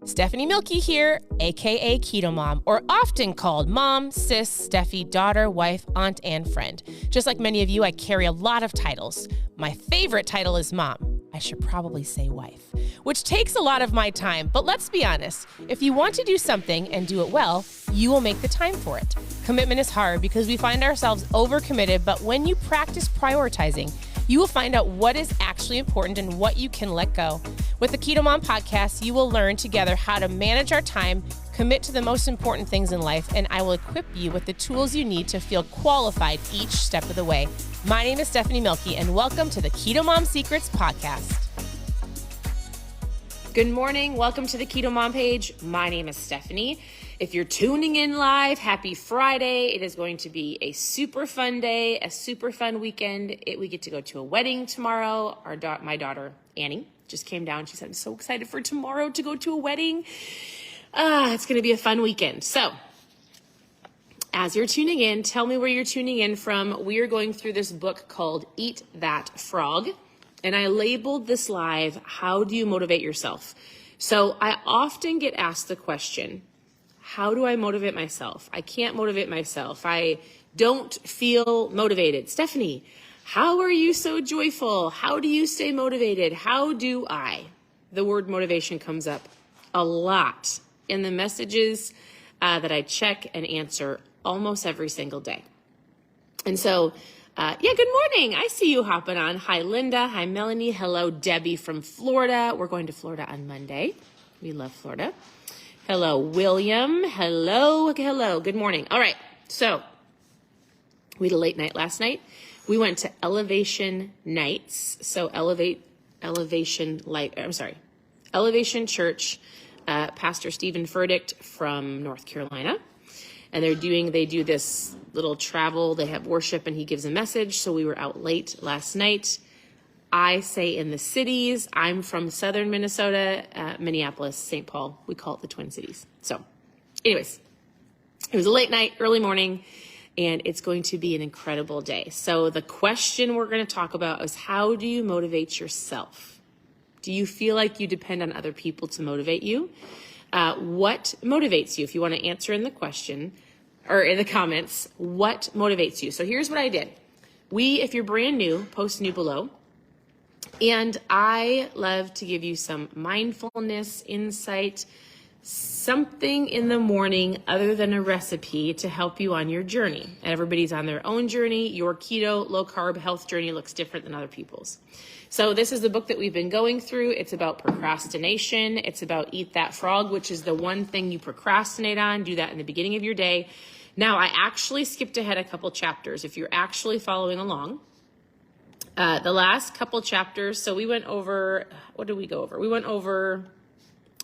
Stephanie Milky here, aka Keto Mom, or often called mom, sis, Steffi, daughter, wife, aunt, and friend. Just like many of you, I carry a lot of titles. My favorite title is mom. I should probably say wife, which takes a lot of my time. But let's be honest, if you want to do something and do it well, you will make the time for it. Commitment is hard because we find ourselves overcommitted, but when you practice prioritizing, you will find out what is actually important and what you can let go. With the Keto Mom podcast, you will learn together how to manage our time, commit to the most important things in life, and I will equip you with the tools you need to feel qualified each step of the way. My name is Stephanie Milky, and welcome to the Keto Mom Secrets podcast. Good morning. Welcome to the Keto Mom page. My name is Stephanie. If you're tuning in live, happy Friday. It is going to be a super fun day, a super fun weekend. We get to go to a wedding tomorrow. My daughter, Annie, just came down. She said, I'm so excited for tomorrow to go to a wedding. It's going to be a fun weekend. So as you're tuning in, tell me where you're tuning in from. We are going through this book called Eat That Frog. And I labeled this live, how do you motivate yourself? So I often get asked the question, how do I motivate myself? I can't motivate myself. I don't feel motivated. Stephanie, how are you so joyful? How do you stay motivated? How do I? The word motivation comes up a lot in the messages that I check and answer almost every single day. And so, good morning. I see you hopping on. Hi, Linda. Hi, Melanie. Hello, Debbie from Florida. We're going to Florida on Monday. We love Florida. Hello, William. Hello. Good morning. All right. So we had a late night last night. We went to Elevation Nights. So Elevation Church, Pastor Stephen Furtick from North Carolina. And they do this little travel. They have worship and he gives a message. So we were out late last night. I say in the cities. I'm from southern Minnesota, Minneapolis, St. Paul. We call it the Twin Cities. So anyways, it was a late night, early morning, and it's going to be an incredible day. So the question we're going to talk about is, how do you motivate yourself? Do you feel like you depend on other people to motivate you? What motivates you? If you want to answer in the question or in the comments, what motivates you? So here's what I did. If you're brand new, post new below. And I love to give you some mindfulness, insight, something in the morning other than a recipe to help you on your journey. Everybody's on their own journey. Your keto, low carb health journey looks different than other people's. So this is the book that we've been going through. It's about procrastination. It's about Eat That Frog, which is the one thing you procrastinate on. Do that in the beginning of your day. Now, I actually skipped ahead a couple chapters. If you're actually following along, the last couple chapters, so we went over, what did we go over? We went over,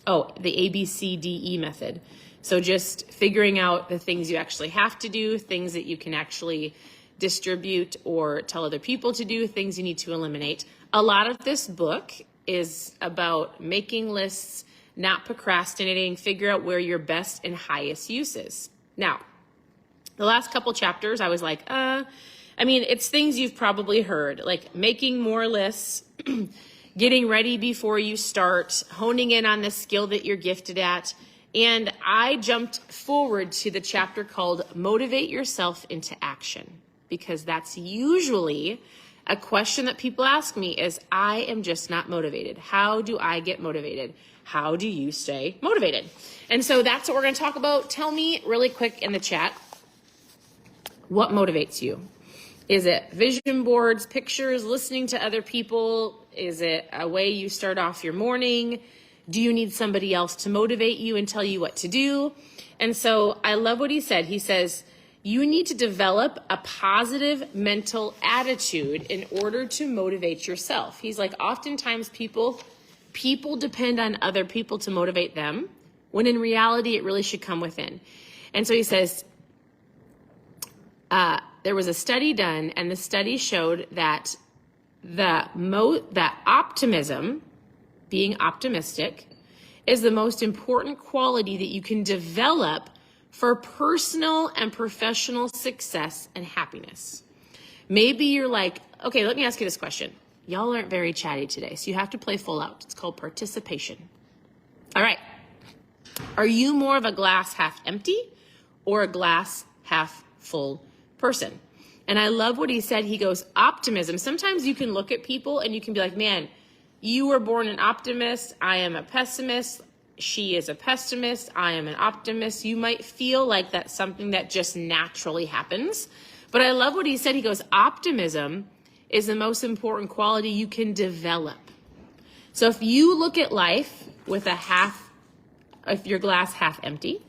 the ABCDE method. So just figuring out the things you actually have to do, things that you can actually distribute or tell other people to do, things you need to eliminate. A lot of this book is about making lists, not procrastinating, figure out where your best and highest use is. Now, the last couple chapters, I was like, it's things you've probably heard, like making more lists, getting ready before you start, honing in on the skill that you're gifted at. And I jumped forward to the chapter called Motivate Yourself into Action, because that's usually a question that people ask me is, I am just not motivated. How do I get motivated? How do you stay motivated? And so that's what we're going to talk about. Tell me really quick in the chat, what motivates you? Is it vision boards, pictures, listening to other people? Is it a way you start off your morning? Do you need somebody else to motivate you and tell you what to do? And so I love what he said. He says, you need to develop a positive mental attitude in order to motivate yourself. He's like, oftentimes people depend on other people to motivate them, when in reality, it really should come within. And so he says, there was a study done, and the study showed that that optimism, being optimistic, is the most important quality that you can develop for personal and professional success and happiness. Maybe you're like, okay, let me ask you this question. Y'all aren't very chatty today, so you have to play full out. It's called participation. All right. Are you more of a glass half empty or a glass half full person? And I love what he said. He goes, optimism. Sometimes you can look at people and you can be like, man, you were born an optimist. I am a pessimist. She is a pessimist. I am an optimist. You might feel like that's something that just naturally happens. But I love what he said. He goes, optimism is the most important quality you can develop. So if you look at life with if your glass half empty,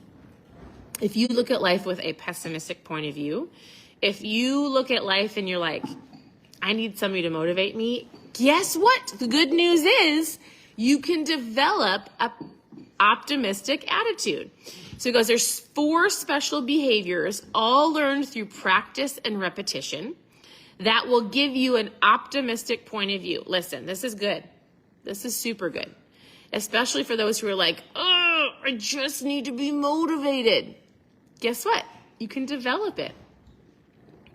if you look at life with a pessimistic point of view, if you look at life and you're like, I need somebody to motivate me, guess what? The good news is you can develop a optimistic attitude. So he goes, there's 4 special behaviors, all learned through practice and repetition, that will give you an optimistic point of view. Listen, this is good. This is super good, especially for those who are like, oh, I just need to be motivated. Guess what? You can develop it.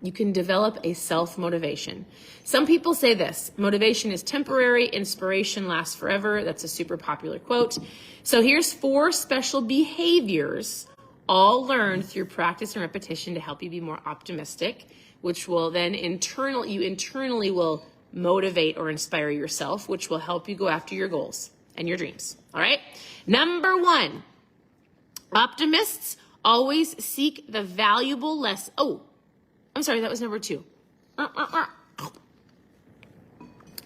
You can develop a self-motivation. Some people say this: motivation is temporary, inspiration lasts forever. That's a super popular quote. So here's 4 special behaviors, all learned through practice and repetition, to help you be more optimistic, which will then internally will motivate or inspire yourself, which will help you go after your goals and your dreams. All right. Number 1, optimists always seek the valuable less. Oh, I'm sorry, that was number 2.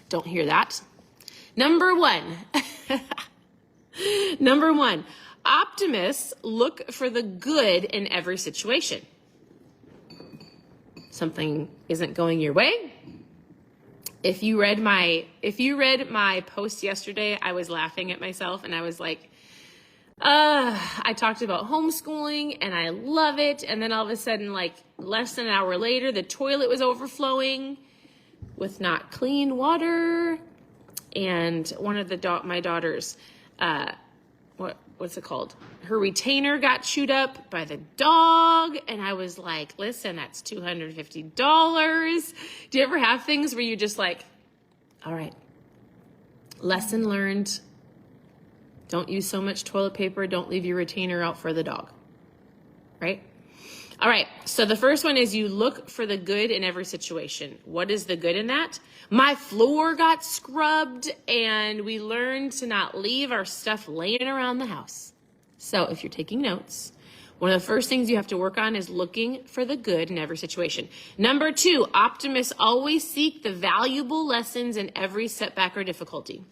Don't hear that. Number 1. Number 1, optimists look for the good in every situation. Something isn't going your way. If you read my post yesterday, I was laughing at myself and I was like, I talked about homeschooling and I love it. And then all of a sudden, like less than an hour later, the toilet was overflowing with not clean water. And one of my daughters, what's it called? Her retainer got chewed up by the dog. And I was like, listen, that's $250. Do you ever have things where you just like, all right, lesson learned. Don't use so much toilet paper. Don't leave your retainer out for the dog, right? All right, so the first one is you look for the good in every situation. What is the good in that? My floor got scrubbed and we learned to not leave our stuff laying around the house. So if you're taking notes, one of the first things you have to work on is looking for the good in every situation. Number 2, optimists always seek the valuable lessons in every setback or difficulty.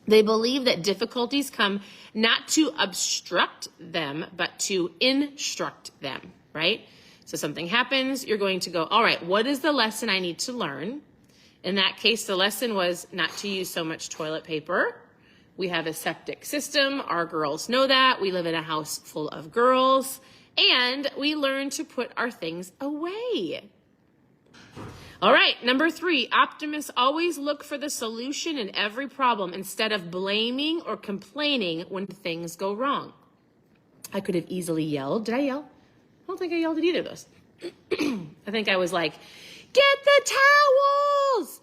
They believe that difficulties come not to obstruct them, but to instruct them, right? So something happens, you're going to go, all right, what is the lesson I need to learn? In that case, the lesson was not to use so much toilet paper. We have a septic system. Our girls know that. We live in a house full of girls. And we learn to put our things away. All right, number 3, optimists always look for the solution in every problem instead of blaming or complaining when things go wrong. I could have easily yelled. Did I yell? I don't think I yelled at either of those. I think I was like, get the towels!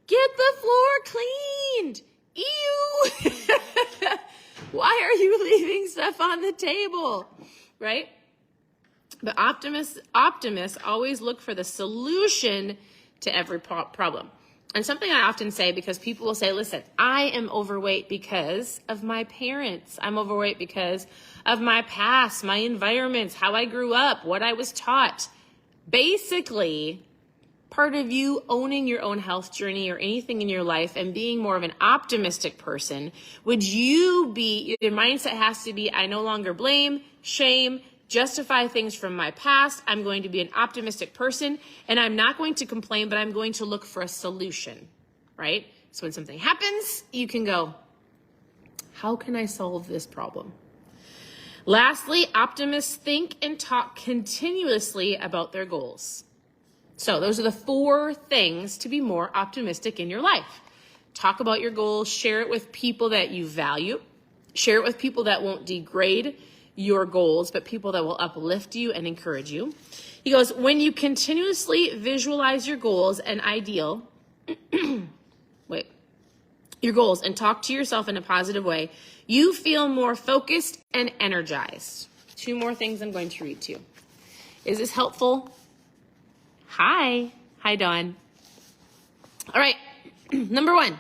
Get the floor cleaned! Ew! Why are you leaving stuff on the table? Right? But optimists always look for the solution to every problem. And something I often say, because people will say, listen, I am overweight because of my parents. I'm overweight because of my past, my environments, how I grew up, what I was taught. Basically, part of you owning your own health journey or anything in your life and being more of an optimistic person, your mindset has to be, I no longer blame, shame, justify things from my past. I'm going to be an optimistic person and I'm not going to complain, but I'm going to look for a solution, right? So when something happens, you can go, how can I solve this problem? Lastly, optimists think and talk continuously about their goals. So those are the 4 things to be more optimistic in your life. Talk about your goals, share it with people that you value, share it with people that won't degrade your goals, but people that will uplift you and encourage you. He goes, when you continuously visualize your goals and ideal, your goals and talk to yourself in a positive way, you feel more focused and energized. 2 more things I'm going to read to you. Is this helpful? Hi, Dawn. All right, number 1.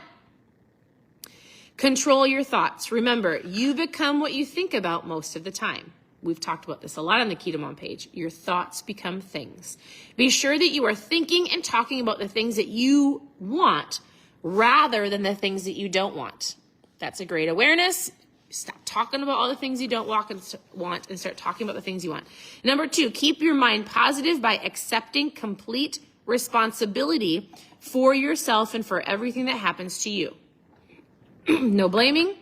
Control your thoughts. Remember, you become what you think about most of the time. We've talked about this a lot on the Keto Mom page. Your thoughts become things. Be sure that you are thinking and talking about the things that you want rather than the things that you don't want. That's a great awareness. Stop talking about all the things you don't want and start talking about the things you want. Number 2, keep your mind positive by accepting complete responsibility for yourself and for everything that happens to you. No blaming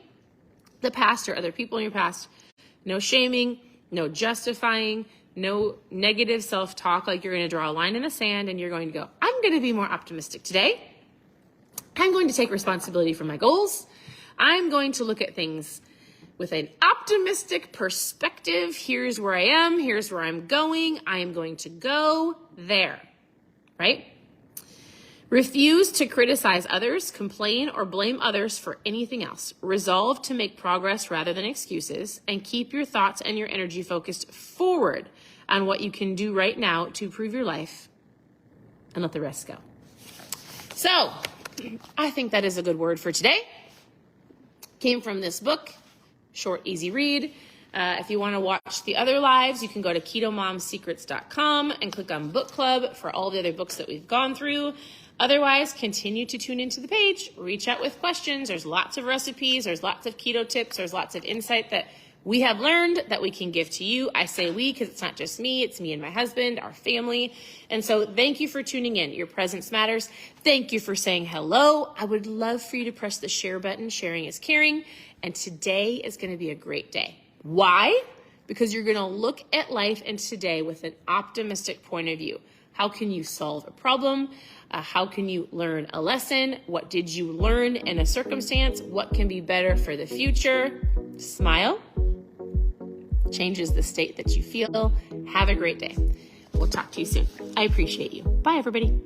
the past or other people in your past. No shaming, no justifying, no negative self-talk like you're going to draw a line in the sand and you're going to go, I'm going to be more optimistic today. I'm going to take responsibility for my goals. I'm going to look at things with an optimistic perspective. Here's where I am. Here's where I'm going. I am going to go there, right? Refuse to criticize others, complain, or blame others for anything else. Resolve to make progress rather than excuses, and keep your thoughts and your energy focused forward on what you can do right now to improve your life, and let the rest go. So, I think that is a good word for today. Came from this book, short, easy read. If you want to watch the other lives, you can go to ketomomsecrets.com and click on book club for all the other books that we've gone through. Otherwise, continue to tune into the page, reach out with questions. There's lots of recipes, there's lots of keto tips, there's lots of insight that we have learned that we can give to you. I say we because it's not just me, it's me and my husband, our family. And so thank you for tuning in. Your presence matters. Thank you for saying hello. I would love for you to press the share button. Sharing is caring. And today is going to be a great day. Why? Because you're going to look at life and today with an optimistic point of view. How can you solve a problem? How can you learn a lesson? What did you learn in a circumstance? What can be better for the future? Smile. Changes the state that you feel. Have a great day. We'll talk to you soon. I appreciate you. Bye, everybody.